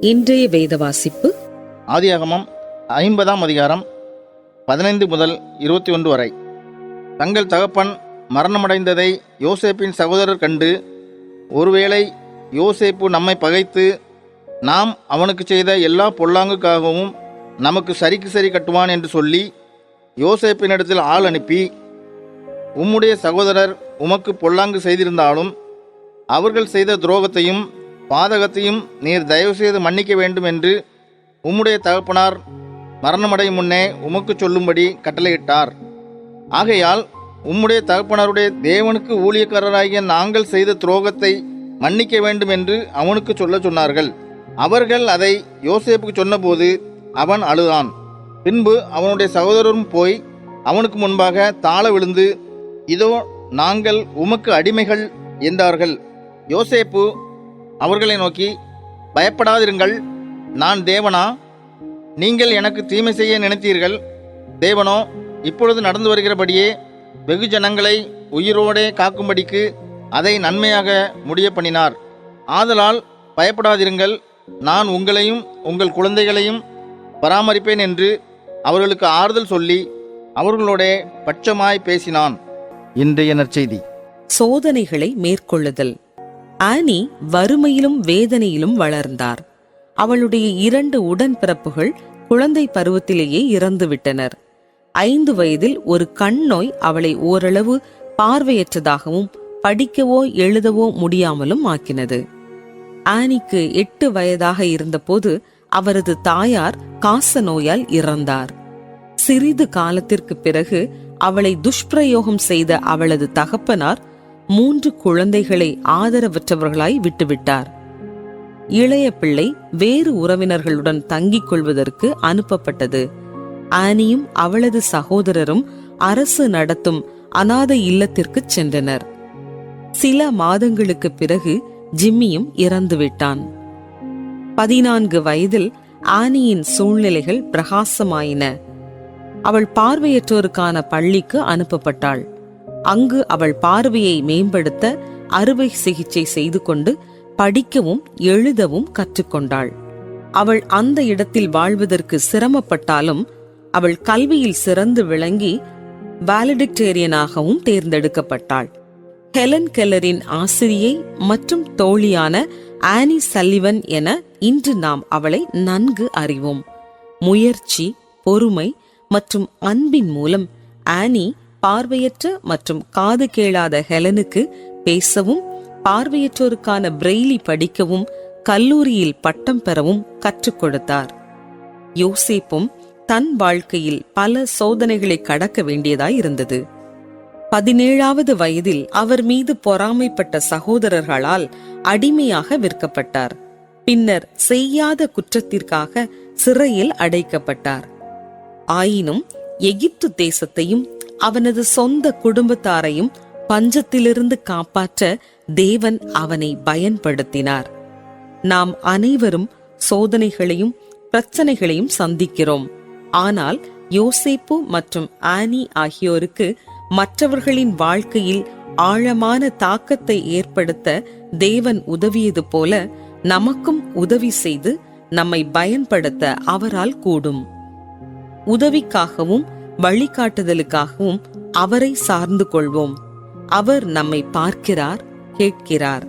இன்றைய வேத வாசிப்பு ஆதியாகமம் 50ஆம் அதிகாரம் 15 முதல் 21 வரை. தங்கள் தகப்பன் மரணமடைந்ததை யோசேப்பின் சகோதரர் கண்டு, ஒருவேளை யோசேப்பு நம்மை பகைத்து நாம் அவனுக்கு செய்த எல்லா பொல்லாங்குக்காகவும் நமக்கு சரிக்கு சரி கட்டுவான் என்று சொல்லி யோசேப்பினிடத்தில் ஆள் அனுப்பி, உம்முடைய சகோதரர் உமக்கு பொல்லாங்கு செய்திருந்தாலும் அவர்கள் செய்த துரோகத்தையும் பாதகத்தையும் நீர் தயவுசெய்து மன்னிக்க வேண்டும் என்று உம்முடைய தகப்பனார் மரணமடையும் முன்னே உமக்கு சொல்லும்படி கட்டளையிட்டார். ஆகையால் உம்முடைய தகப்பனாருடைய தேவனுக்கு ஊழியக்காரராகிய நாங்கள் செய்த துரோகத்தை மன்னிக்க வேண்டும் என்று அவனுக்கு சொன்னார்கள். அவர்கள் அதை யோசேப்புக்கு சொன்னபோது அவன் அழுதான். பின்பு அவனுடைய சகோதரரும் போய் அவனுக்கு முன்பாக தாழ விழுந்து, இதோ நாங்கள் உமக்கு அடிமைகள் என்றார்கள். யோசேப்பு அவர்களை நோக்கி, பயப்படாதிருங்கள், நான் தேவனா? நீங்கள் எனக்கு தீமை செய்ய நினைத்தீர்கள். தேவனோ இப்பொழுது நடந்து வருகிறபடியே வெகு ஜனங்களை உயிரோடே காக்கும்படிக்கு அதை நன்மையாக முடிய பண்ணினார். ஆதலால் பயப்படாதிருங்கள், நான் உங்களையும் உங்கள் குழந்தைகளையும் பராமரிப்பேன் என்று அவர்களுக்கு ஆறுதல் சொல்லி அவர்களோட பட்சமாய் பேசினான். இன்றைய நற்செய்தி. சோதனைகளை மேற்கொள்ளுதல். ஆனி வறுமையிலும் வேதனையிலும் வளர்ந்தார். அவளுடைய 2 உடன்பிறப்புகள் குழந்தை பருவத்திலேயே இறந்துவிட்டனர். 5 வயதில் ஒரு கண் நோய் அவளை ஓரளவு பார்வையற்றதாகவும் படிக்கவோ எழுதவோ முடியாமலும் ஆக்கினது. ஆனிக்கு 8 வயதாக இருந்தபோது அவரது தாயார் காச நோயால் இறந்தார். சிறிது காலத்திற்கு பிறகு அவளை துஷ்பிரயோகம் செய்த அவளது தகப்பனார் 3 குழந்தைகளை ஆதரவற்றவர்களாய் விட்டுவிட்டார். இளைய பிள்ளை வேறு உறவினர்களுடன் தங்கிக் கொள்வதற்கு அனுப்பப்பட்டது. ஆனியும் அவளது சகோதரரும் அரசு நடத்தும் அநாதை இல்லத்திற்கு சென்றனர். சில மாதங்களுக்கு பிறகு ஜிம்மியும் இறந்துவிட்டான். 14 வயதில் ஆனியின் சூழ்நிலைகள் பிரகாசமாயின. அவள் பார்வையற்றோருக்கான பள்ளிக்கு அனுப்பப்பட்டாள். அங்கு அவள் பார்வையை மேம்படுத்த அறுவை சிகிச்சை செய்து கொண்டு படிக்கவும் எழுதவும் கற்றுக்கொண்டாள். அவள் அந்த இடத்தில் வாழ்வதற்கு சிரமப்பட்டாலும் அவள் கல்வியில் சிறந்து விளங்கி வாலடிக்டேரியனாகவும் தேர்ந்தெடுக்கப்பட்டாள். ஹெலன் கெல்லரின் ஆசிரியை மற்றும் தோழியான ஆனி சல்லிவன் என இன்று நாம் அவளை நன்கு அறிவோம். முயற்சி, பொறுமை மற்றும் அன்பின் மூலம் ஆனி பார்வையற்ற மற்றும் காது கேளாத ஹெலனுக்கு பேசவும் பார்வையற்றோருக்கான பிரெய்லி படிக்கவும் கல்லூரியில் பட்டம் பெறவும் கற்றுக் கொடுத்தார். யோசேப்பும் தன் வாழ்க்கையில் பல சோதனைகளை கடக்க வேண்டியதாய் இருந்தது. 17வது வயதில் அவர் மீது பொறாமைப்பட்ட சகோதரர்களால் அடிமையாக விற்கப்பட்டார். பின்னர் செய்யாத குற்றத்திற்காக சிறையில் அடைக்கப்பட்டார். ஆயினும் எகிப்து தேசத்தையும் அவனது சொந்த குடும்பத்தாரையும் பஞ்சத்திலிருந்து காப்பாற்ற தேவன் அவனை பயன்படுத்தினார். நாம் அனைவரும் சோதனைகளையும் பிரச்சனைகளையும் சந்திக்கிறோம். ஆனால் யோசேப்பு மற்றும் ஆனி ஆகியோருக்கு மற்றவர்களின் வாழ்க்கையில் ஆழமான தாக்கத்தை ஏற்படுத்த தேவன் உதவியது போல நமக்கும் உதவி செய்து நம்மை பயன்படுத்த அவரால் கூடும். உதவிக்காகவும் வழிகாட்டுதலுக்காகவும் அவரை சார்ந்து கொள்வோம். அவர் நம்மை பார்க்கிறார், கேட்கிறார்.